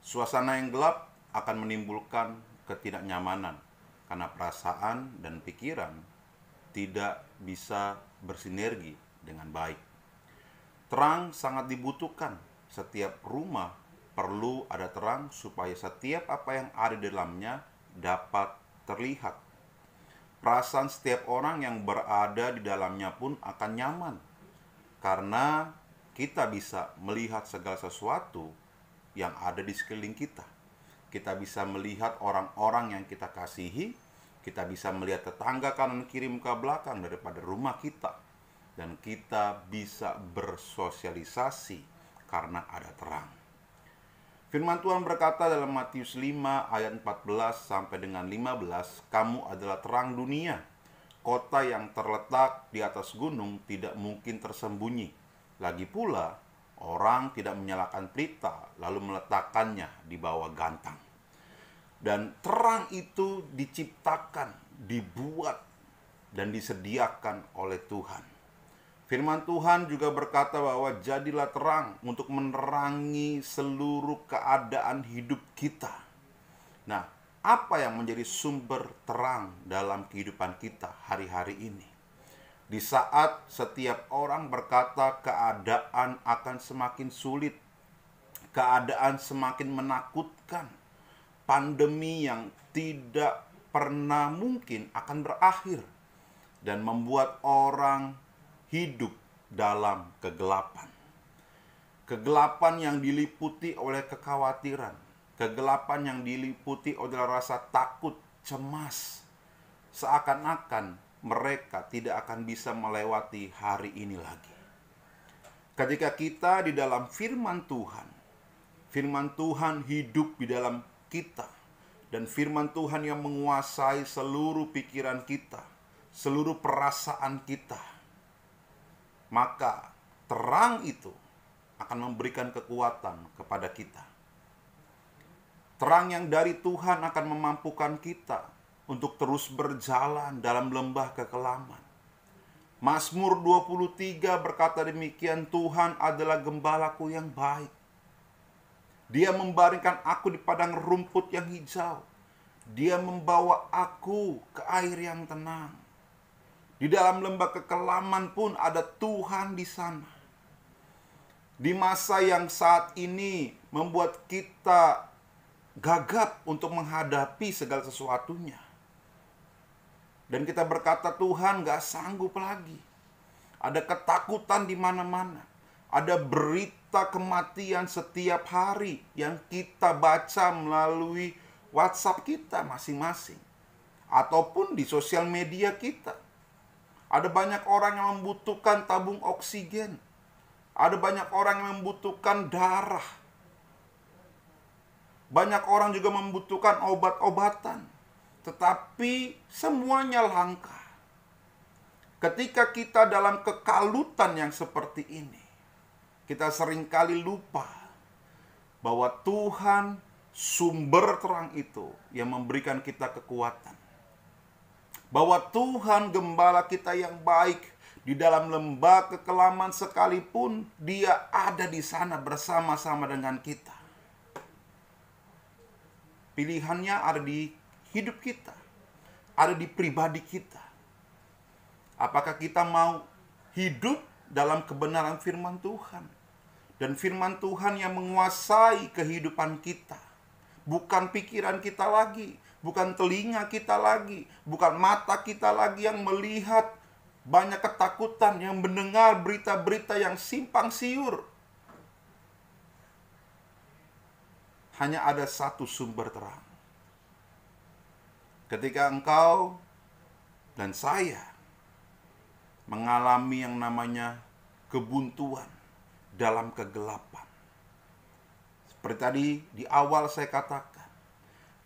Suasana yang gelap akan menimbulkan ketidaknyamanan karena perasaan dan pikiran tidak bisa bersinergi dengan baik. Terang sangat dibutuhkan. Setiap rumah perlu ada terang supaya setiap apa yang ada di dalamnya dapat terlihat. Perasaan setiap orang yang berada di dalamnya pun akan nyaman karena kita bisa melihat segala sesuatu yang ada di sekeliling kita. Kita bisa melihat orang-orang yang kita kasihi, kita bisa melihat tetangga kanan kiri muka belakang daripada rumah kita, dan kita bisa bersosialisasi karena ada terang. Firman Tuhan berkata dalam Matius 5 ayat 14 sampai dengan 15, "Kamu adalah terang dunia. Kota yang terletak di atas gunung tidak mungkin tersembunyi. Lagi pula, orang tidak menyalakan pelita lalu meletakkannya di bawah gantang." Dan terang itu diciptakan, dibuat, dan disediakan oleh Tuhan. Firman Tuhan juga berkata bahwa jadilah terang untuk menerangi seluruh keadaan hidup kita. Nah, apa yang menjadi sumber terang dalam kehidupan kita hari-hari ini? Di saat setiap orang berkata keadaan akan semakin sulit, keadaan semakin menakutkan, pandemi yang tidak pernah mungkin akan berakhir, dan membuat orang hidup dalam kegelapan. Kegelapan yang diliputi oleh kekhawatiran, kegelapan yang diliputi oleh rasa takut, cemas. Seakan-akan mereka tidak akan bisa melewati hari ini lagi. Ketika kita di dalam firman Tuhan hidup di dalam kita, dan firman Tuhan yang menguasai seluruh pikiran kita, seluruh perasaan kita, maka terang itu akan memberikan kekuatan kepada kita. Terang yang dari Tuhan akan memampukan kita untuk terus berjalan dalam lembah kekelaman. Mazmur 23 berkata demikian, "Tuhan adalah gembalaku yang baik. Dia membaringkan aku di padang rumput yang hijau. Dia membawa aku ke air yang tenang. Di dalam lembah kekelaman pun ada Tuhan di sana." Di masa yang saat ini membuat kita gagap untuk menghadapi segala sesuatunya, dan kita berkata, "Tuhan, gak sanggup lagi." Ada ketakutan di mana-mana. Ada berita kematian setiap hari yang kita baca melalui WhatsApp kita masing-masing, ataupun di sosial media kita. Ada banyak orang yang membutuhkan tabung oksigen. Ada banyak orang yang membutuhkan darah. Banyak orang juga membutuhkan obat-obatan. Tetapi semuanya langka. Ketika kita dalam kekalutan yang seperti ini, kita seringkali lupa bahwa Tuhan sumber terang itu yang memberikan kita kekuatan. Bahwa Tuhan gembala kita yang baik, di dalam lembah kekelaman sekalipun Dia ada di sana bersama-sama dengan kita. Pilihannya ada di hidup kita, ada di pribadi kita. Apakah kita mau hidup dalam kebenaran firman Tuhan? Dan firman Tuhan yang menguasai kehidupan kita. Bukan pikiran kita lagi, bukan telinga kita lagi, bukan mata kita lagi yang melihat banyak ketakutan, yang mendengar berita-berita yang simpang siur. Hanya ada satu sumber terang. Ketika engkau dan saya mengalami yang namanya kebuntuan dalam kegelapan. Seperti tadi di awal saya katakan,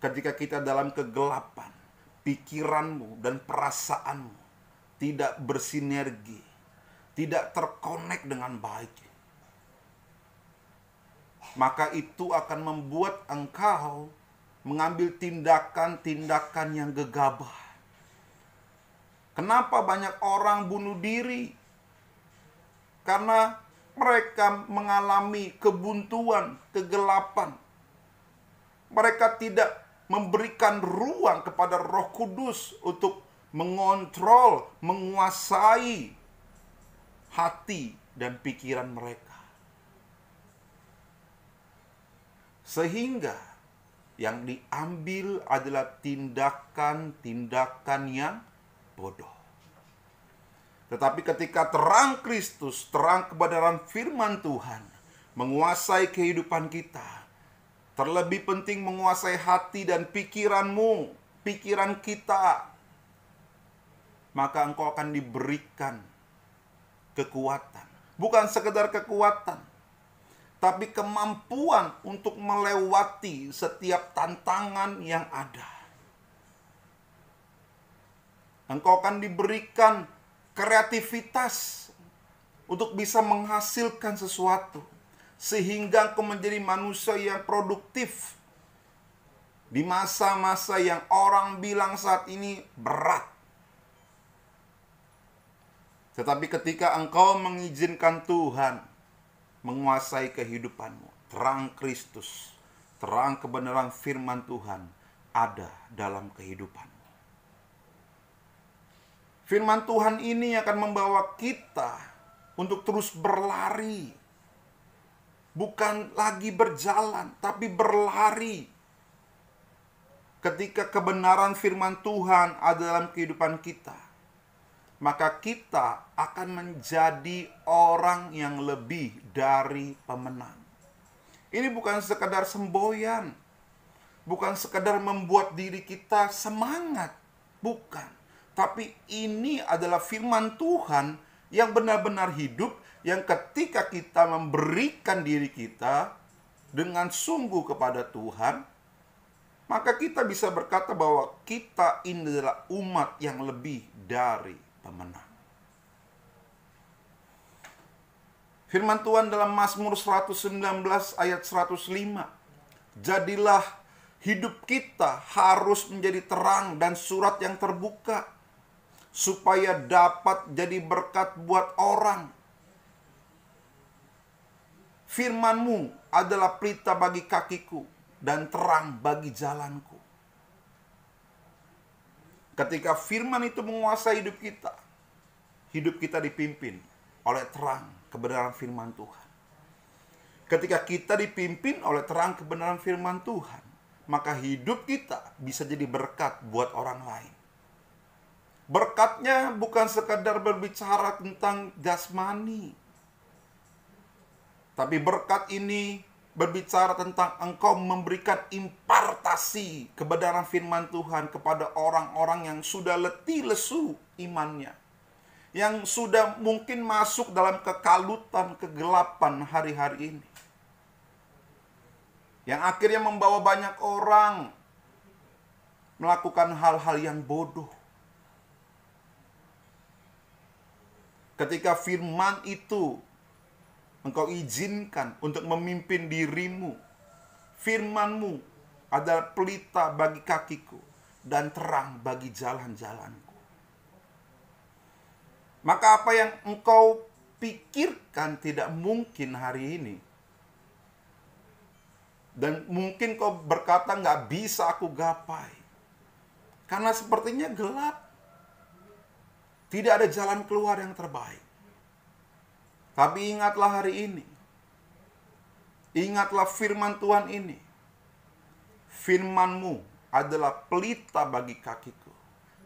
ketika kita dalam kegelapan, pikiranmu dan perasaanmu tidak bersinergi, tidak terkonek dengan baik, maka itu akan membuat engkau mengambil tindakan-tindakan yang gegabah. Kenapa banyak orang bunuh diri? Karena mereka mengalami kebuntuan, kegelapan. Mereka tidak memberikan ruang kepada Roh Kudus untuk mengontrol, menguasai hati dan pikiran mereka. Sehingga yang diambil adalah tindakan-tindakan yang bodoh. Tetapi ketika terang Kristus, terang kebenaran firman Tuhan menguasai kehidupan kita, terlebih penting menguasai hati dan pikiranmu, pikiran kita, maka engkau akan diberikan kekuatan. Bukan sekedar kekuatan, tapi kemampuan untuk melewati setiap tantangan yang ada. Engkau akan diberikan kreativitas untuk bisa menghasilkan sesuatu, sehingga engkau menjadi manusia yang produktif di masa-masa yang orang bilang saat ini berat. Tetapi ketika engkau mengizinkan Tuhan menguasai kehidupanmu, terang Kristus, terang kebenaran firman Tuhan ada dalam kehidupanmu. Firman Tuhan ini akan membawa kita untuk terus berlari. Bukan lagi berjalan, tapi berlari. Ketika kebenaran firman Tuhan ada dalam kehidupan kita, maka kita akan menjadi orang yang lebih dari pemenang. Ini bukan sekedar semboyan, bukan sekedar membuat diri kita semangat, bukan. Tapi ini adalah firman Tuhan yang benar-benar hidup, yang ketika kita memberikan diri kita dengan sungguh kepada Tuhan, maka kita bisa berkata bahwa kita ini adalah umat yang lebih dari pemenang. Firman Tuhan dalam Mazmur 119 ayat 105. Jadilah hidup kita harus menjadi terang dan surat yang terbuka, supaya dapat jadi berkat buat orang. Firman-Mu adalah pelita bagi kakiku dan terang bagi jalanku. Ketika firman itu menguasai hidup kita dipimpin oleh terang kebenaran firman Tuhan. Ketika kita dipimpin oleh terang kebenaran firman Tuhan, maka hidup kita bisa jadi berkat buat orang lain. Berkatnya bukan sekadar berbicara tentang jasmani, tapi berkat ini berbicara tentang engkau memberikan impartasi kebenaran firman Tuhan kepada orang-orang yang sudah letih lesu imannya, yang sudah mungkin masuk dalam kekalutan, kegelapan hari-hari ini, yang akhirnya membawa banyak orang melakukan hal-hal yang bodoh. Ketika firman itu engkau izinkan untuk memimpin dirimu, firman-Mu adalah pelita bagi kakiku dan terang bagi jalan-jalanku. Maka apa yang engkau pikirkan tidak mungkin hari ini, dan mungkin kau berkata nggak bisa aku gapai, karena sepertinya gelap. Tidak ada jalan keluar yang terbaik. Tapi ingatlah hari ini. Ingatlah firman Tuhan ini. Firman-Mu adalah pelita bagi kakiku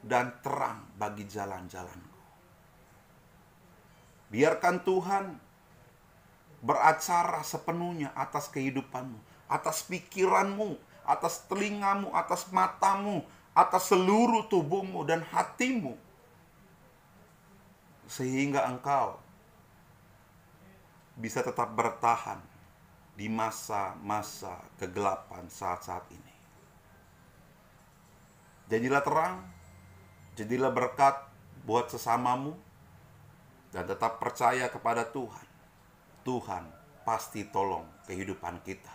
dan terang bagi jalan-jalanku. Biarkan Tuhan beracara sepenuhnya atas kehidupanmu, atas pikiranmu, atas telingamu, atas matamu, atas seluruh tubuhmu dan hatimu. Sehingga engkau bisa tetap bertahan di masa-masa kegelapan saat-saat ini. Jadilah terang, jadilah berkat buat sesamamu, dan tetap percaya kepada Tuhan. Tuhan pasti tolong kehidupan kita.